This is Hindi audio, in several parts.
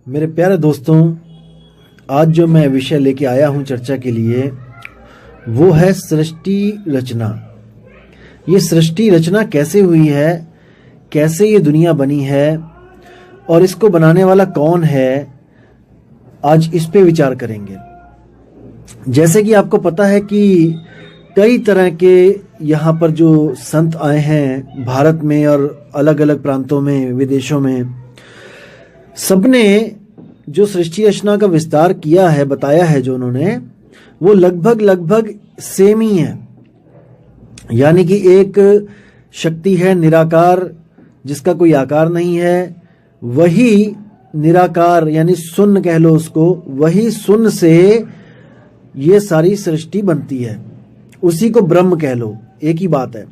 मेरे प्यारे दोस्तों, आज जो मैं विषय लेके आया हूं चर्चा के लिए वो है सृष्टि रचना। ये सृष्टि रचना कैसे हुई है, कैसे ये दुनिया बनी है और इसको बनाने वाला कौन है, आज इस पे विचार करेंगे। जैसे कि आपको पता है कि कई तरह के यहाँ पर जो संत आए हैं भारत में और अलग अलग प्रांतों में, विदेशों में, सबने जो सृष्टि रचना का विस्तार किया है, बताया है जो उन्होंने, वो लगभग सेम ही है। यानी कि एक शक्ति है निराकार, जिसका कोई आकार नहीं है, वही निराकार यानी शून्य कह लो उसको, वही शून्य से ये सारी सृष्टि बनती है। उसी को ब्रह्म कह लो, एक ही बात है।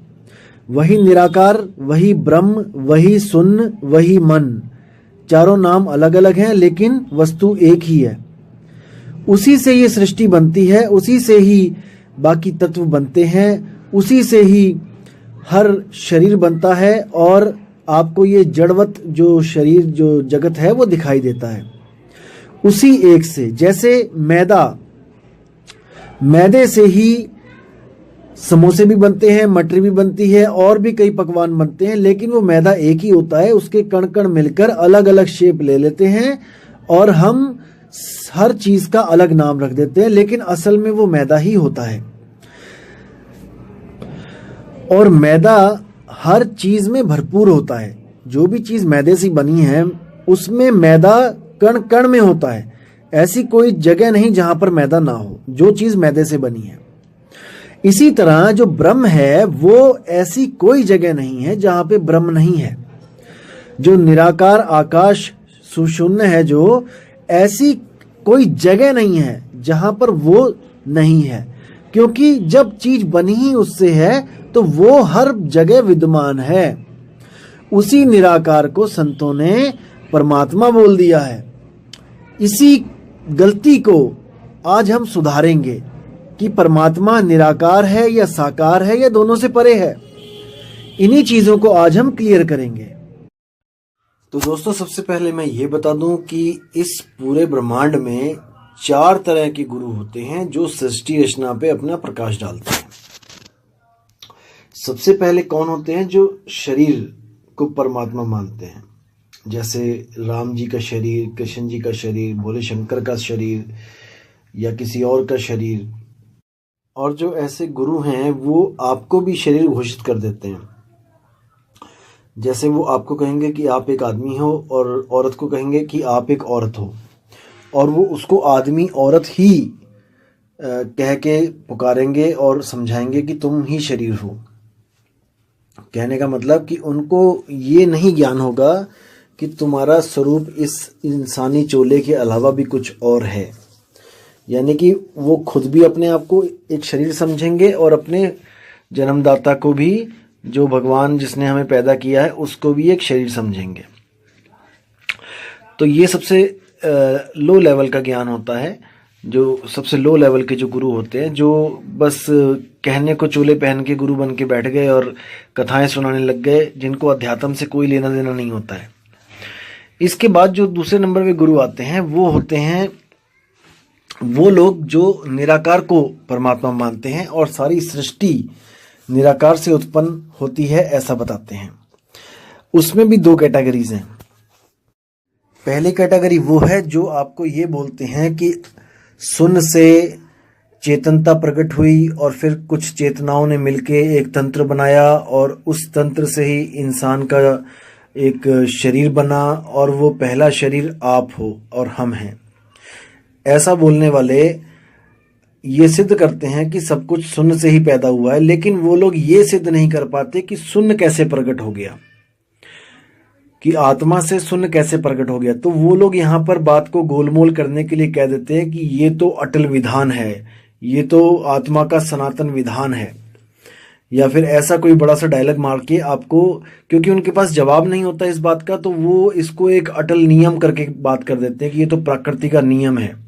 वही निराकार, वही ब्रह्म, वही शून्य, वही मन, चारों नाम अलग अलग हैं लेकिन वस्तु एक ही है। उसी से ये सृष्टि बनती है, उसी से ही बाकी तत्व बनते हैं, उसी से ही हर शरीर बनता है और आपको ये जड़वत जो शरीर, जो जगत है, वो दिखाई देता है उसी एक से। जैसे मैदे से ही समोसे भी बनते हैं, मटरी भी बनती है और भी कई पकवान बनते हैं, लेकिन वो मैदा एक ही होता है। उसके कण कण मिलकर अलग अलग शेप ले लेते हैं और हम हर चीज का अलग नाम रख देते हैं, लेकिन असल में वो मैदा ही होता है। और मैदा हर चीज में भरपूर होता है। जो भी चीज मैदे से बनी है उसमें मैदा कण कण में होता है। ऐसी कोई जगह नहीं जहां पर मैदा ना हो, जो चीज मैदे से बनी है। इसी तरह जो ब्रह्म है वो ऐसी कोई जगह नहीं है जहां पे ब्रह्म नहीं है। जो निराकार आकाश सुशून्य है, जो ऐसी कोई जगह नहीं है जहां पर वो नहीं है, क्योंकि जब चीज बनी ही उससे है तो वो हर जगह विद्यमान है। उसी निराकार को संतों ने परमात्मा बोल दिया है। इसी गलती को आज हम सुधारेंगे कि परमात्मा निराकार है या साकार है या दोनों से परे है। इन्हीं चीजों को आज हम क्लियर करेंगे। तो दोस्तों, सबसे पहले मैं ये बता दूं कि इस पूरे ब्रह्मांड में 4 तरह के गुरु होते हैं जो सृष्टि रचना पे अपना प्रकाश डालते हैं। सबसे पहले कौन होते हैं? जो शरीर को परमात्मा मानते हैं, जैसे राम जी का शरीर, कृष्ण जी का शरीर, भोले शंकर का शरीर या किसी और का शरीर। और जो ऐसे गुरु हैं वो आपको भी शरीर घोषित कर देते हैं। जैसे वो आपको कहेंगे कि आप एक आदमी हो और औरत को कहेंगे कि आप एक औरत हो, और वो उसको आदमी औरत ही कह के पुकारेंगे और समझाएंगे कि तुम ही शरीर हो। कहने का मतलब कि उनको ये नहीं ज्ञान होगा कि तुम्हारा स्वरूप इस इंसानी चोले के अलावा भी कुछ और है। यानी कि वो खुद भी अपने आप को एक शरीर समझेंगे और अपने जन्मदाता को भी, जो भगवान जिसने हमें पैदा किया है, उसको भी एक शरीर समझेंगे। तो ये सबसे लो लेवल का ज्ञान होता है। जो सबसे लो लेवल के जो गुरु होते हैं, जो बस कहने को चोले पहन के गुरु बन के बैठ गए और कथाएं सुनाने लग गए, जिनको अध्यात्म से कोई लेना देना नहीं होता है। इसके बाद जो दूसरे नंबर पे गुरु आते हैं वो होते हैं वो लोग जो निराकार को परमात्मा मानते हैं और सारी सृष्टि निराकार से उत्पन्न होती है, ऐसा बताते हैं। उसमें भी 2 कैटेगरीज हैं। पहली कैटेगरी वो है जो आपको ये बोलते हैं कि शून्य से चेतनता प्रकट हुई और फिर कुछ चेतनाओं ने मिलके एक तंत्र बनाया और उस तंत्र से ही इंसान का एक शरीर बना और वो पहला शरीर आप हो और हम हैं। ऐसा बोलने वाले ये सिद्ध करते हैं कि सब कुछ शून्य से ही पैदा हुआ है, लेकिन वो लोग ये सिद्ध नहीं कर पाते कि शून्य कैसे प्रकट हो गया, कि आत्मा से शून्य कैसे प्रकट हो गया। तो वो लोग यहाँ पर बात को गोलमोल करने के लिए कह देते हैं कि ये तो अटल विधान है, ये तो आत्मा का सनातन विधान है, या फिर ऐसा कोई बड़ा सा डायलॉग मार के आपको, क्योंकि उनके पास जवाब नहीं होता इस बात का, तो वो इसको एक अटल नियम करके बात कर देते हैं कि ये तो प्रकृति का नियम है।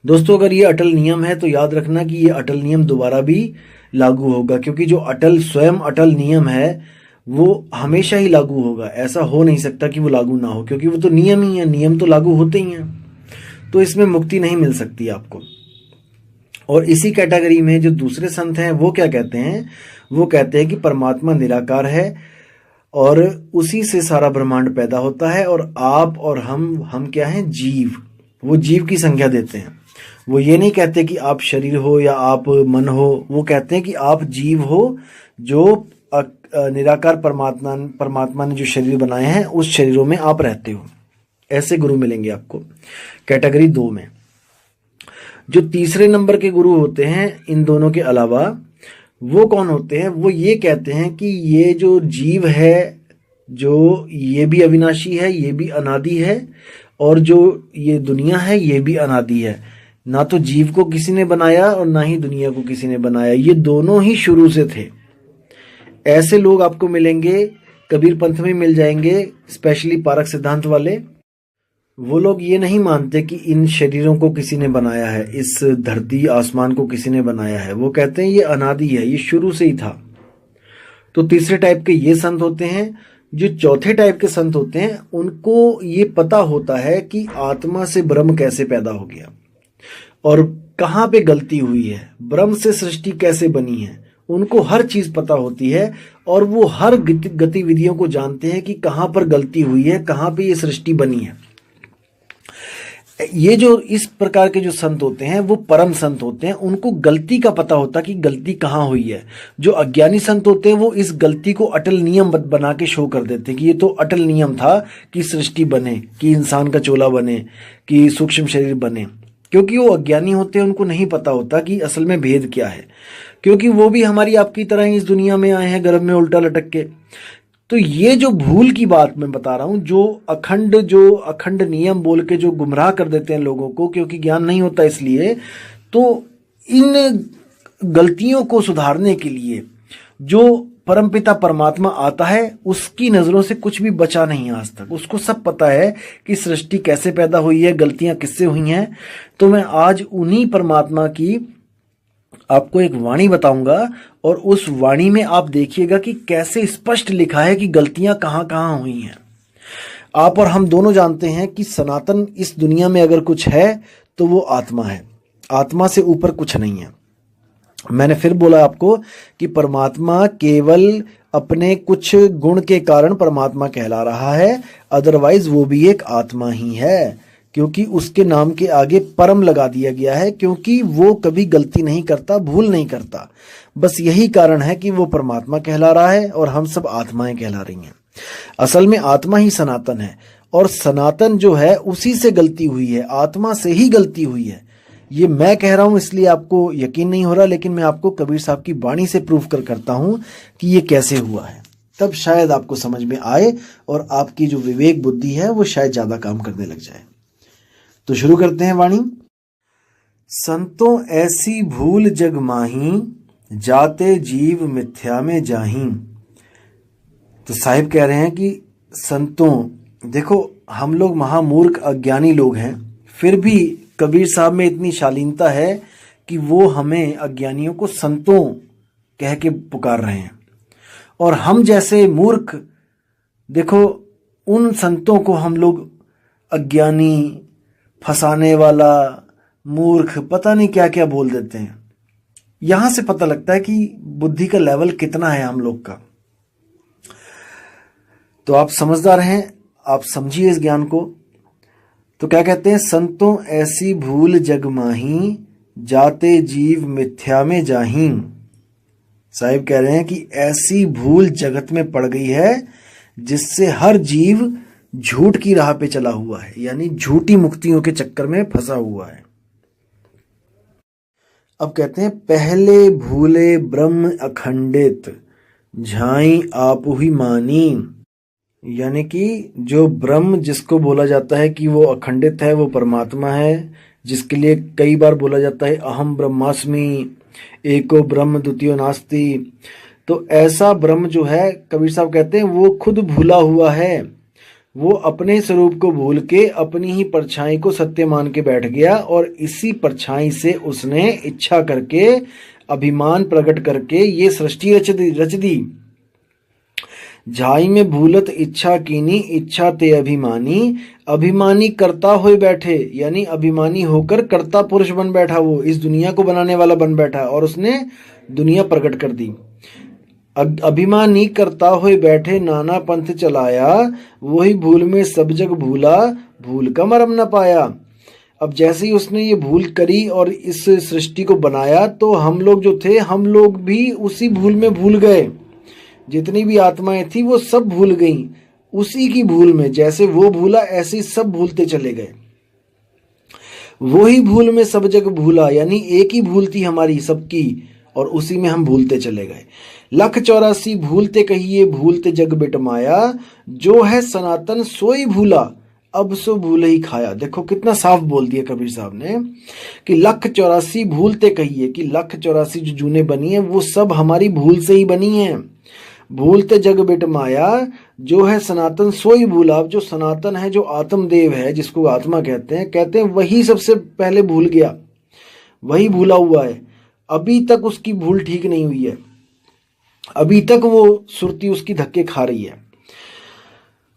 दोस्तों, अगर ये अटल नियम है तो याद रखना कि ये अटल नियम दोबारा भी लागू होगा, क्योंकि जो अटल स्वयं अटल नियम है वो हमेशा ही लागू होगा। ऐसा हो नहीं सकता कि वो लागू ना हो, क्योंकि वो तो नियम ही है, नियम तो लागू होते ही हैं। तो इसमें मुक्ति नहीं मिल सकती आपको। और इसी कैटेगरी में जो दूसरे संत हैं वो क्या कहते हैं, वो कहते हैं कि परमात्मा निराकार है और उसी से सारा ब्रह्मांड पैदा होता है, और आप और हम क्या हैं, जीव। वो जीव की संज्ञा देते हैं। वो ये नहीं कहते कि आप शरीर हो या आप मन हो, वो कहते हैं कि आप जीव हो जो निराकार परमात्मा ने जो शरीर बनाए हैं उस शरीरों में आप रहते हो। ऐसे गुरु मिलेंगे आपको कैटेगरी 2 में। जो तीसरे नंबर के गुरु होते हैं इन दोनों के अलावा, वो कौन होते हैं, वो ये कहते हैं कि ये जो जीव है, जो ये भी अविनाशी है, ये भी अनादि है, और जो ये दुनिया है ये भी अनादि है। ना तो जीव को किसी ने बनाया और ना ही दुनिया को किसी ने बनाया, ये दोनों ही शुरू से थे। ऐसे लोग आपको मिलेंगे कबीर पंथ में मिल जाएंगे, स्पेशली पारक सिद्धांत वाले। वो लोग ये नहीं मानते कि इन शरीरों को किसी ने बनाया है, इस धरती आसमान को किसी ने बनाया है। वो कहते हैं ये अनादि है, ये शुरू से ही था। तो तीसरे टाइप के ये संत होते हैं। जो चौथे टाइप के संत होते हैं उनको ये पता होता है कि आत्मा से ब्रह्म कैसे पैदा हो गया और कहाँ पे गलती हुई है, ब्रह्म से सृष्टि कैसे बनी है। उनको हर चीज पता होती है और वो हर गतिविधियों को जानते हैं कि कहाँ पर गलती हुई है, कहाँ पे ये सृष्टि बनी है। ये जो इस प्रकार के जो संत होते हैं वो परम संत होते हैं। उनको गलती का पता होता कि गलती कहाँ हुई है। जो अज्ञानी संत होते हैं वो इस गलती को अटल नियम बना के शो कर देते हैं कि ये तो अटल नियम था कि सृष्टि बने, कि इंसान का चोला बने, कि सूक्ष्म शरीर बने। क्योंकि वो अज्ञानी होते हैं, उनको नहीं पता होता कि असल में भेद क्या है, क्योंकि वो भी हमारी आपकी तरह ही इस दुनिया में आए हैं गर्भ में उल्टा लटक के। तो ये जो भूल की बात मैं बता रहा हूं, जो अखंड नियम बोल के जो गुमराह कर देते हैं लोगों को, क्योंकि ज्ञान नहीं होता इसलिए। तो इन गलतियों को सुधारने के लिए जो परमपिता परमात्मा आता है उसकी नजरों से कुछ भी बचा नहीं आज तक। उसको सब पता है कि सृष्टि कैसे पैदा हुई है, गलतियां किससे हुई हैं। तो मैं आज उन्हीं परमात्मा की आपको एक वाणी बताऊंगा और उस वाणी में आप देखिएगा कि कैसे स्पष्ट लिखा है कि गलतियां कहां कहां हुई हैं। आप और हम दोनों जानते हैं कि सनातन इस दुनिया में अगर कुछ है तो वो आत्मा है। आत्मा से ऊपर कुछ नहीं है। मैंने फिर बोला आपको कि परमात्मा केवल अपने कुछ गुण के कारण परमात्मा कहला रहा है, अदरवाइज वो भी एक आत्मा ही है, क्योंकि उसके नाम के आगे परम लगा दिया गया है, क्योंकि वो कभी गलती नहीं करता, भूल नहीं करता। बस यही कारण है कि वो परमात्मा कहला रहा है और हम सब आत्माएं कहला रही हैं। असल में आत्मा ही सनातन है, और सनातन जो है उसी से गलती हुई है, आत्मा से ही गलती हुई है। ये मैं कह रहा हूं इसलिए आपको यकीन नहीं हो रहा, लेकिन मैं आपको कबीर साहब की वाणी से प्रूफ करता हूं कि ये कैसे हुआ है। तब शायद आपको समझ में आए और आपकी जो विवेक बुद्धि है वो शायद ज्यादा काम करने लग जाए। तो शुरू करते हैं वाणी। संतों ऐसी भूल जग माही, जाते जीव मिथ्या में जाही। तो साहिब कह रहे हैं कि संतों, देखो हम लोग महामूर्ख अज्ञानी लोग हैं, फिर भी कबीर साहब में इतनी शालीनता है कि वो हमें अज्ञानियों को संतों कह के पुकार रहे हैं। और हम जैसे मूर्ख, देखो उन संतों को हम लोग अज्ञानी, फंसाने वाला, मूर्ख, पता नहीं क्या क्या बोल देते हैं। यहां से पता लगता है कि बुद्धि का लेवल कितना है हम लोग का। तो आप समझदार हैं, आप समझिए इस ज्ञान को। तो क्या कहते हैं, संतों ऐसी भूल जग माही, जाते जीव मिथ्या में जाही। साहिब कह रहे हैं कि ऐसी भूल जगत में पड़ गई है जिससे हर जीव झूठ की राह पे चला हुआ है, यानी झूठी मुक्तियों के चक्कर में फंसा हुआ है। अब कहते हैं, पहले भूले ब्रह्म अखंडित, झाई आपु ही मानी। यानी कि जो ब्रह्म जिसको बोला जाता है कि वो अखंडित है, वो परमात्मा है, जिसके लिए कई बार बोला जाता है अहम ब्रह्मास्मि, एको ब्रह्म द्वितीयो नास्ति। तो ऐसा ब्रह्म जो है, कबीर साहब कहते हैं वो खुद भूला हुआ है। वो अपने स्वरूप को भूल के अपनी ही परछाई को सत्य मान के बैठ गया, और इसी परछाई से उसने इच्छा करके, अभिमान प्रकट करके ये सृष्टि रच दी। झाई में भूलत इच्छा कीनी, इच्छा ते अभिमानी, अभिमानी करता हुए बैठे, यानी अभिमानी होकर कर्ता पुरुष बन बैठा, वो इस दुनिया को बनाने वाला बन बैठा और उसने दुनिया प्रकट कर दी। अभिमानी करता हुए बैठे, नाना पंथ चलाया, वही भूल में सब जग भूला, भूल का मरम न पाया। अब जैसे ही उसने ये भूल करी और इस सृष्टि को बनाया, तो हम लोग जो थे, हम लोग भी उसी भूल में भूल गए। जितनी भी आत्माएं थी वो सब भूल गईं उसी की भूल में। जैसे वो भूला ऐसे ही सब भूलते चले गए। वही भूल में सब जग भूला, यानी एक ही भूल थी हमारी सबकी और उसी में हम भूलते चले गए। 184 भूलते कहिए, भूलते जग बिटमाया, जो है सनातन सोई भूला, अब सो भूल ही खाया। देखो कितना साफ बोल दिया कबीर साहब ने कि 184 भूलते कहिए, कि 184 जो जूने बनी है वो सब हमारी भूल से ही बनी है। भूलते जग बिट माया, जो है सनातन सोई भूला। अब जो सनातन है, जो आत्मदेव है, जिसको आत्मा कहते हैं वही सबसे पहले भूल गया, वही भूला हुआ है। अभी तक उसकी भूल ठीक नहीं हुई है, अभी तक वो सुरती उसकी धक्के खा रही है।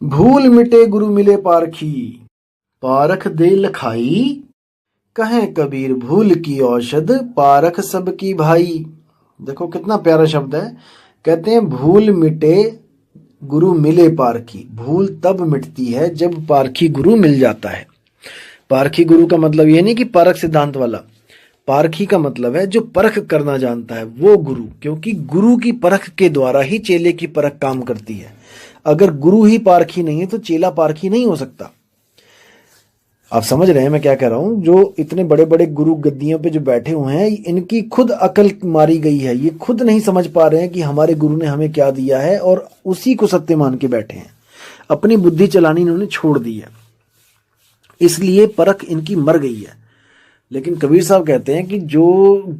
भूल मिटे गुरु मिले पारखी, पारख दे लखाई, कहें कबीर भूल की औषध, पारख सबकी भाई। देखो कितना प्यारा शब्द है। कहते हैं भूल मिटे गुरु मिले पारखी। भूल तब मिटती है जब पारखी गुरु मिल जाता है। पारखी गुरु का मतलब ये नहीं कि परख सिद्धांत वाला, पारखी का मतलब है जो परख करना जानता है वो गुरु, क्योंकि गुरु की परख के द्वारा ही चेले की परख काम करती है। अगर गुरु ही पारखी नहीं है तो चेला पारखी नहीं हो सकता। आप समझ रहे हैं मैं क्या कह रहा हूं। जो इतने बड़े बड़े गुरु गद्दियों पे जो बैठे हुए हैं, इनकी खुद अकल मारी गई है। ये खुद नहीं समझ पा रहे हैं कि हमारे गुरु ने हमें क्या दिया है और उसी को सत्य मान के बैठे हैं। अपनी बुद्धि चलानी इन्होंने छोड़ दी है, इसलिए परख इनकी मर गई है। लेकिन कबीर साहब कहते हैं कि जो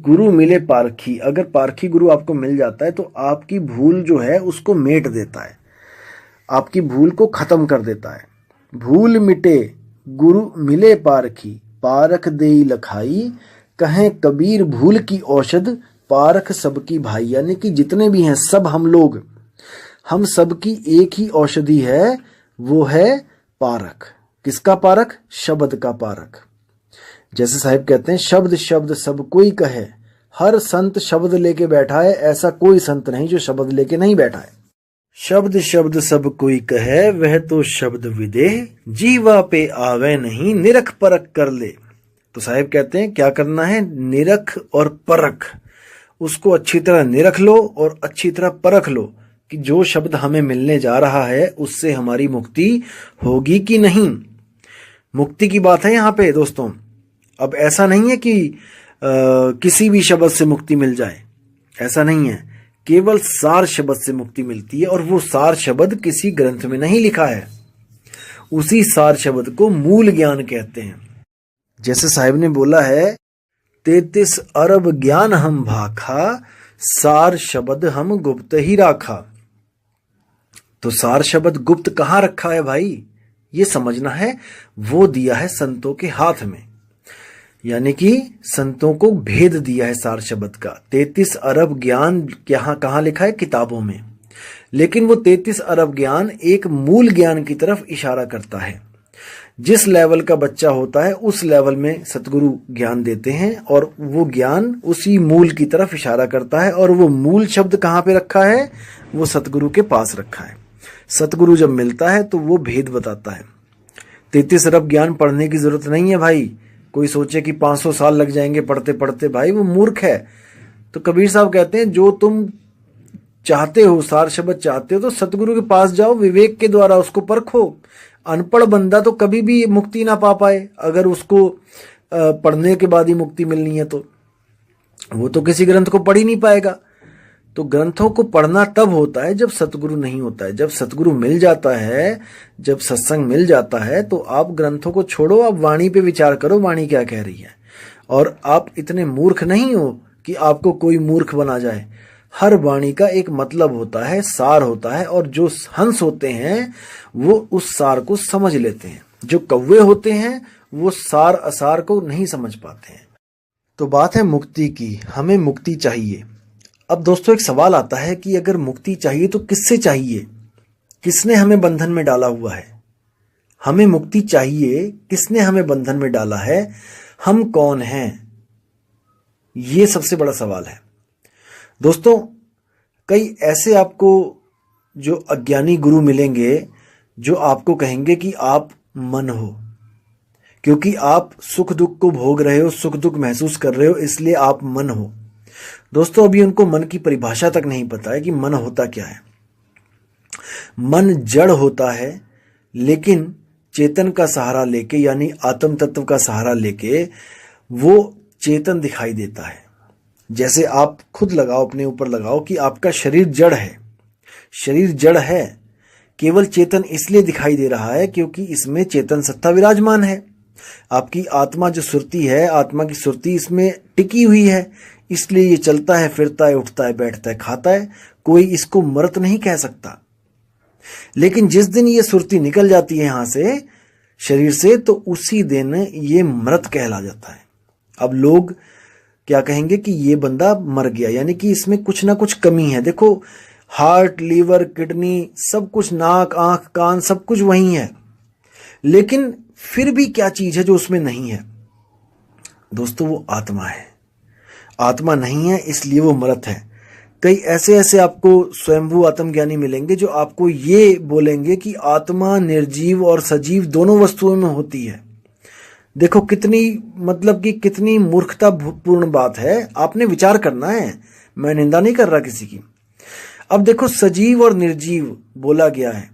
गुरु मिले पारखी, अगर पारखी गुरु आपको मिल जाता है तो आपकी भूल जो है उसको मेट देता है, आपकी भूल को खत्म कर देता है। भूल मिटे गुरु मिले पारखी, पारख देई लखाई, कहें कबीर भूल की औषध, पारख सबकी भाई। यानी कि जितने भी हैं सब हम लोग, हम सबकी एक ही औषधि है, वो है पारख। किसका पारख? शब्द का पारख। जैसे साहिब कहते हैं, शब्द शब्द सब कोई कहे, हर संत शब्द लेके बैठा है, ऐसा कोई संत नहीं जो शब्द लेके नहीं बैठा है। शब्द शब्द सब कोई कहे, वह तो शब्द विदेह, जीवा पे आवे नहीं, निरख परख कर ले। तो साहिब कहते हैं क्या करना है? निरख और परख, उसको अच्छी तरह निरख लो और अच्छी तरह परख लो कि जो शब्द हमें मिलने जा रहा है उससे हमारी मुक्ति होगी कि नहीं। मुक्ति की बात है यहाँ पे दोस्तों। अब ऐसा नहीं है कि किसी भी शब्द से मुक्ति मिल जाए, ऐसा नहीं है। केवल सार शब्द से मुक्ति मिलती है और वो सार शब्द किसी ग्रंथ में नहीं लिखा है। उसी सार शब्द को मूल ज्ञान कहते हैं। जैसे साहिब ने बोला है, 33 अरब ज्ञान हम भाखा, सार शब्द हम गुप्त ही राखा। तो सार शब्द गुप्त कहाँ रखा है भाई, ये समझना है। वो दिया है संतों के हाथ में, यानी कि संतों को भेद दिया है सार शब्द का। 33 अरब ज्ञान कहाँ लिखा है? किताबों में। लेकिन वो 33 अरब ज्ञान एक मूल ज्ञान की तरफ इशारा करता है। जिस लेवल का बच्चा होता है उस लेवल में सतगुरु ज्ञान देते हैं और वो ज्ञान उसी मूल की तरफ इशारा करता है। और वो मूल शब्द कहाँ पे रखा है? वो सतगुरु के पास रखा है। सतगुरु जब मिलता है तो वो भेद बताता है। 33 अरब ज्ञान पढ़ने की जरूरत नहीं है भाई। कोई सोचे कि 500 साल लग जाएंगे पढ़ते पढ़ते, भाई वो मूर्ख है। तो कबीर साहब कहते हैं जो तुम चाहते हो, सार शब्द चाहते हो, तो सतगुरु के पास जाओ, विवेक के द्वारा उसको परखो। अनपढ़ बंदा तो कभी भी मुक्ति ना पा पाए। अगर उसको पढ़ने के बाद ही मुक्ति मिलनी है तो वो तो किसी ग्रंथ को पढ़ ही नहीं पाएगा। तो ग्रंथों को पढ़ना तब होता है जब सतगुरु नहीं होता है। जब सतगुरु मिल जाता है, जब सत्संग मिल जाता है, तो आप ग्रंथों को छोड़ो, आप वाणी पे विचार करो, वाणी क्या कह रही है। और आप इतने मूर्ख नहीं हो कि आपको कोई मूर्ख बना जाए। हर वाणी का एक मतलब होता है, सार होता है, और जो हंस होते हैं वो उस सार को समझ लेते हैं। जो कौवे होते हैं वो सार असार को नहीं समझ पाते हैं। तो बात है मुक्ति की, हमें मुक्ति चाहिए। अब दोस्तों एक सवाल आता है कि अगर मुक्ति चाहिए तो किससे चाहिए? किसने हमें बंधन में डाला हुआ है? हमें मुक्ति चाहिए, किसने हमें बंधन में डाला है? हम कौन हैं? ये सबसे बड़ा सवाल है दोस्तों। कई ऐसे आपको जो अज्ञानी गुरु मिलेंगे जो आपको कहेंगे कि आप मन हो, क्योंकि आप सुख दुख को भोग रहे हो, सुख दुख महसूस कर रहे हो, इसलिए आप मन हो। दोस्तों अभी उनको मन की परिभाषा तक नहीं पता है कि मन होता क्या है। मन जड़ होता है, लेकिन चेतन का सहारा लेके, यानी आत्म तत्व का सहारा लेके वो चेतन दिखाई देता है। जैसे आप खुद लगाओ, अपने ऊपर लगाओ कि आपका शरीर जड़ है। शरीर जड़ है, केवल चेतन इसलिए दिखाई दे रहा है क्योंकि इसमें चेतन सत्ता विराजमान है। आपकी आत्मा जो सुरती है, आत्मा की सुरती इसमें टिकी हुई है, इसलिए ये चलता है, फिरता है, उठता है, बैठता है, खाता है। कोई इसको मृत नहीं कह सकता। लेकिन जिस दिन ये सुरती निकल जाती है यहां से, शरीर से, तो उसी दिन ये मृत कहला जाता है। अब लोग क्या कहेंगे कि ये बंदा मर गया, यानी कि इसमें कुछ ना कुछ कमी है। देखो हार्ट, लीवर, किडनी, सब कुछ, नाक, आंख, कान, सब कुछ वही है, लेकिन फिर भी क्या चीज है जो उसमें नहीं है? दोस्तों वो आत्मा है। आत्मा नहीं है इसलिए वो मृत है। कई ऐसे आपको स्वयंभू आत्मज्ञानी मिलेंगे जो आपको ये बोलेंगे कि आत्मा निर्जीव और सजीव दोनों वस्तुओं में होती है। देखो कितनी, मतलब कि कितनी मूर्खतापूर्ण बात है। आपने विचार करना है, मैं निंदा नहीं कर रहा किसी की। अब देखो सजीव और निर्जीव बोला गया है।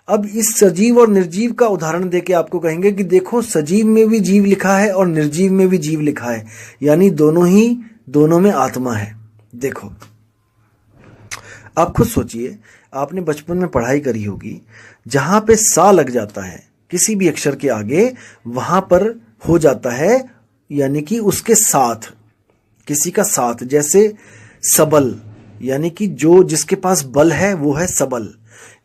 अब इस सजीव और निर्जीव का उदाहरण देके आपको कहेंगे कि देखो सजीव में भी जीव लिखा है और निर्जीव में भी जीव लिखा है, यानी दोनों में आत्मा है। देखो आप खुद सोचिए, आपने बचपन में पढ़ाई करी होगी, जहां पे सा लग जाता है किसी भी अक्षर के आगे, वहां पर हो जाता है, यानी कि उसके साथ, किसी का साथ। जैसे सबल, यानी कि जो जिसके पास बल है वो है सबल,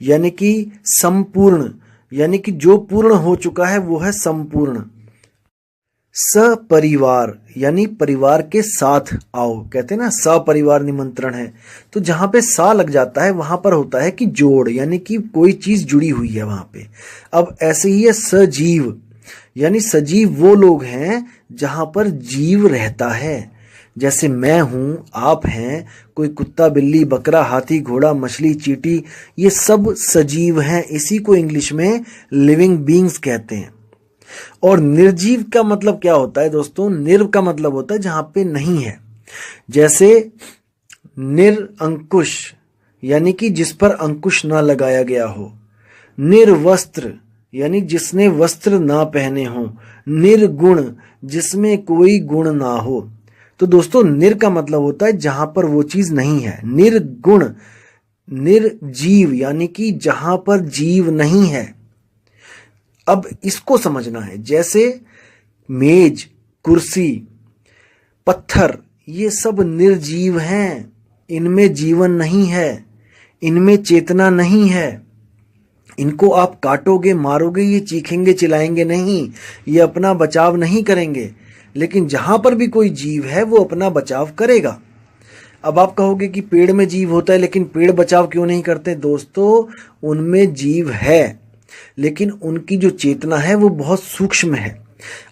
यानी कि संपूर्ण, यानी कि जो पूर्ण हो चुका है वो है संपूर्ण। सपरिवार, यानी परिवार के साथ आओ, कहते हैं ना सपरिवार निमंत्रण है। तो जहां पे सा लग जाता है वहां पर होता है कि जोड़, यानी कि कोई चीज जुड़ी हुई है वहां पे। अब ऐसे ही है सजीव, यानी सजीव वो लोग हैं जहां पर जीव रहता है। जैसे मैं हूं, आप हैं, कोई कुत्ता, बिल्ली, बकरा, हाथी, घोड़ा, मछली, चींटी, ये सब सजीव हैं। इसी को इंग्लिश में लिविंग बीइंग्स कहते हैं। और निर्जीव का मतलब क्या होता है दोस्तों? निर्व का मतलब होता है जहां पे नहीं है। जैसे निरअंकुश, यानी कि जिस पर अंकुश ना लगाया गया हो। निर्वस्त्र, यानी जिसने वस्त्र ना पहने हो। निर्गुण, जिसमें कोई गुण ना हो। तो दोस्तों निर का मतलब होता है जहां पर वो चीज नहीं है। निर्गुण, निर्जीव, यानी कि जहां पर जीव नहीं है। अब इसको समझना है। जैसे मेज, कुर्सी, पत्थर, ये सब निर्जीव हैं, इनमें जीवन नहीं है, इनमें चेतना नहीं है। इनको आप काटोगे, मारोगे, ये चीखेंगे, चिल्लाएंगे नहीं, ये अपना बचाव नहीं करेंगे। लेकिन जहां पर भी कोई जीव है वो अपना बचाव करेगा। अब आप कहोगे कि पेड़ में जीव होता है, लेकिन पेड़ बचाव क्यों नहीं करते? दोस्तों उनमें जीव है, लेकिन उनकी जो चेतना है वो बहुत सूक्ष्म है।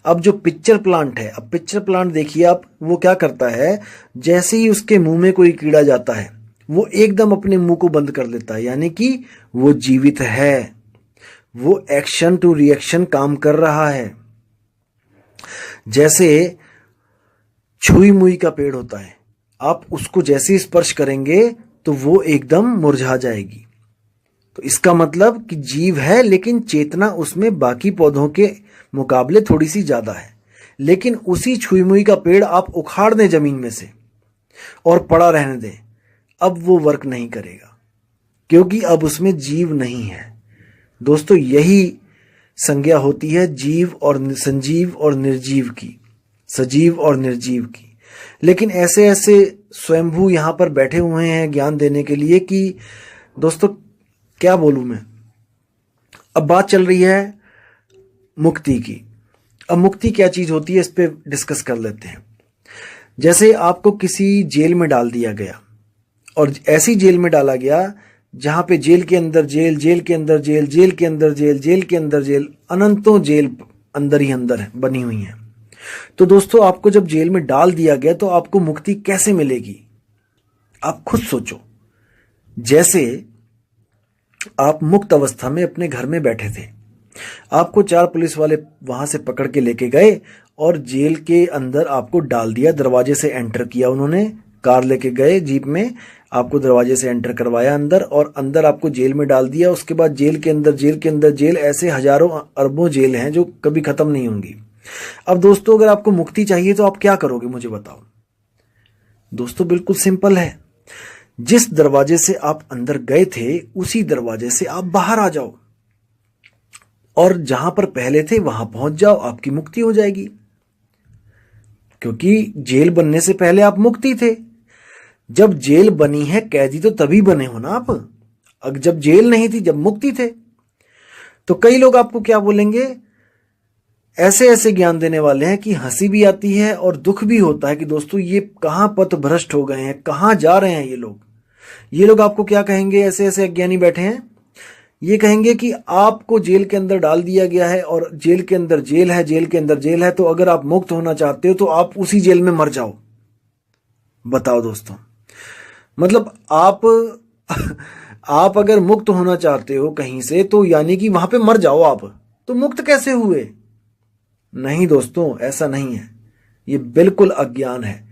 अब जो पिक्चर प्लांट है, अब पिक्चर प्लांट देखिए आप, वो क्या करता है, जैसे ही उसके मुंह में कोई कीड़ा जाता है वो एकदम अपने मुंह को बंद कर लेता है, यानी कि वो जीवित है, वो एक्शन टू रिएक्शन काम कर रहा है। जैसे छुई मुई का पेड़ होता है, आप उसको जैसे ही स्पर्श करेंगे तो वो एकदम मुरझा जाएगी। तो इसका मतलब कि जीव है, लेकिन चेतना उसमें बाकी पौधों के मुकाबले थोड़ी सी ज्यादा है। लेकिन उसी छुई मुई का पेड़ आप उखाड़ दें जमीन में से और पड़ा रहने दें, अब वो वर्क नहीं करेगा, क्योंकि अब उसमें जीव नहीं है। दोस्तों यही संज्ञा होती है जीव और संजीव और निर्जीव की, सजीव और निर्जीव की। लेकिन ऐसे ऐसे स्वयंभू यहां पर बैठे हुए हैं ज्ञान देने के लिए कि दोस्तों क्या बोलूं मैं। अब बात चल रही है मुक्ति की। अब मुक्ति क्या चीज होती है, इस पे डिस्कस कर लेते हैं। जैसे आपको किसी जेल में डाल दिया गया, और ऐसी जेल में डाला गया जहां पे जेल के अंदर जेल, जेल के अंदर जेल, जेल के अंदर जेल, जेल के अंदर जेल, अनंतों जेल अंदर ही अंदर बनी हुई हैं। तो दोस्तों, आपको जब जेल में डाल दिया गया तो आपको मुक्ति कैसे मिलेगी? आप खुद सोचो। जैसे आप मुक्त अवस्था में अपने घर में बैठे थे, आपको 4 पुलिस वाले वहां से पकड़ के लेके गए और जेल के अंदर आपको डाल दिया। दरवाजे से एंटर किया उन्होंने, कार लेके गए जीप में, आपको दरवाजे से एंटर करवाया अंदर और अंदर आपको जेल में डाल दिया। उसके बाद जेल के अंदर जेल के अंदर जेल, ऐसे हजारों अरबों जेल हैं जो कभी खत्म नहीं होंगी। अब दोस्तों, अगर आपको मुक्ति चाहिए तो आप क्या करोगे, मुझे बताओ। दोस्तों, बिल्कुल सिंपल है। जिस दरवाजे से आप अंदर गए थे उसी दरवाजे से आप बाहर आ जाओ और जहां पर पहले थे वहां पहुंच जाओ, आपकी मुक्ति हो जाएगी। क्योंकि जेल बनने से पहले आप मुक्ति थे। जब जेल बनी है, कैदी तो तभी बने हो ना आप। अगर जब जेल नहीं थी, जब मुक्ति थे। तो कई लोग आपको क्या बोलेंगे, ऐसे ऐसे ज्ञान देने वाले हैं कि हंसी भी आती है और दुख भी होता है कि दोस्तों ये कहां पथ भ्रष्ट हो गए हैं, कहां जा रहे हैं ये लोग। ये लोग आपको क्या कहेंगे, ऐसे ऐसे अज्ञानी बैठे हैं, ये कहेंगे कि आपको जेल के अंदर डाल दिया गया है और जेल के अंदर जेल है, जेल के अंदर जेल है, तो अगर आप मुक्त होना चाहते हो तो आप उसी जेल में मर जाओ। बताओ दोस्तों, मतलब आप अगर मुक्त होना चाहते हो कहीं से तो यानी कि वहां पे मर जाओ आप, तो मुक्त कैसे हुए? नहीं दोस्तों, ऐसा नहीं है, ये बिल्कुल अज्ञान है।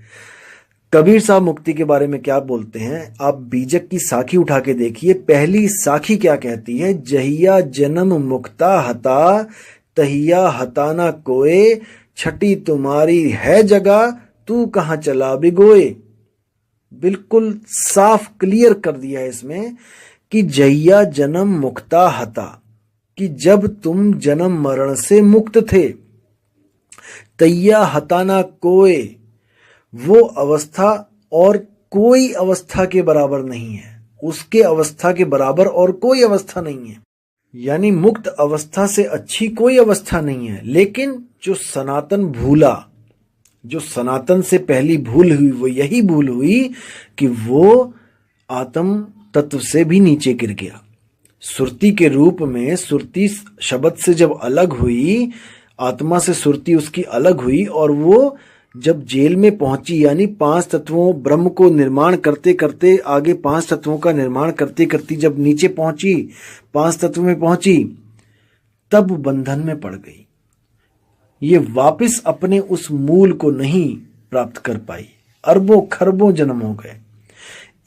कबीर साहब मुक्ति के बारे में क्या बोलते हैं, आप बीजक की साखी उठा के देखिए। पहली साखी क्या कहती है, जहिया जन्म मुक्ता हता तहिया हताना कोए, छठी तुम्हारी है जगह तू कहां चला बिगोए। बिल्कुल साफ क्लियर कर दिया है इसमें कि जहिया जन्म मुक्ता हता, कि जब तुम जन्म मरण से मुक्त थे, तैया हताना कोए, वो अवस्था और कोई अवस्था के बराबर नहीं है, उसके अवस्था के बराबर और कोई अवस्था नहीं है। यानी मुक्त अवस्था से अच्छी कोई अवस्था नहीं है। लेकिन जो सनातन भूला, जो सनातन से पहली भूल हुई, वो यही भूल हुई कि वो आत्म तत्व से भी नीचे गिर गया। सुरती के रूप में, सुरती शब्द से जब अलग हुई, आत्मा से सुरती उसकी अलग हुई और वो जब जेल में पहुंची, यानी 5 तत्वों ब्रह्म को निर्माण करते करते, आगे 5 तत्वों का निर्माण करते करते जब नीचे पहुंची, 5 तत्व में पहुंची, तब बंधन में पड़ गई। ये वापस अपने उस मूल को नहीं प्राप्त कर पाई। अरबों खरबों जन्म हो गए।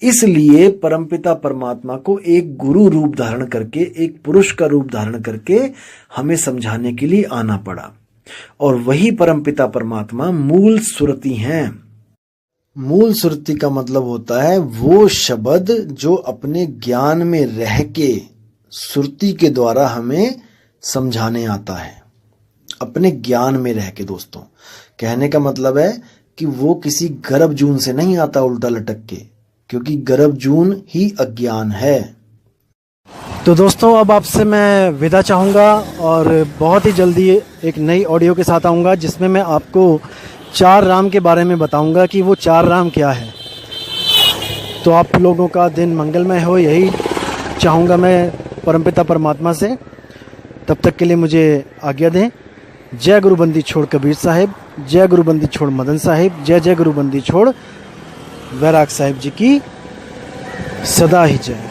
इसलिए परमपिता परमात्मा को एक गुरु रूप धारण करके, एक पुरुष का रूप धारण करके हमें समझाने के लिए आना पड़ा। और वही परमपिता परमात्मा मूल सुरति हैं। मूल सुरति का मतलब होता है वो शब्द जो अपने ज्ञान में रह के सुरति के द्वारा हमें समझाने आता है, अपने ज्ञान में रह के। दोस्तों, कहने का मतलब है कि वो किसी गर्भ जून से नहीं आता उल्टा लटक के, क्योंकि गर्भ जून ही अज्ञान है। तो दोस्तों, अब आपसे मैं विदा चाहूँगा और बहुत ही जल्दी एक नई ऑडियो के साथ आऊँगा जिसमें मैं आपको 4 राम के बारे में बताऊँगा कि वो 4 राम क्या है। तो आप लोगों का दिन मंगलमय हो, यही चाहूँगा मैं परमपिता परमात्मा से। तब तक के लिए मुझे आज्ञा दें। जय गुरुबंदी छोड़ कबीर साहिब, जय गुरुबंदी छोड़ मदन साहिब, जय जय गुरुबंदी छोड़ वैराग साहिब जी की सदा ही जय।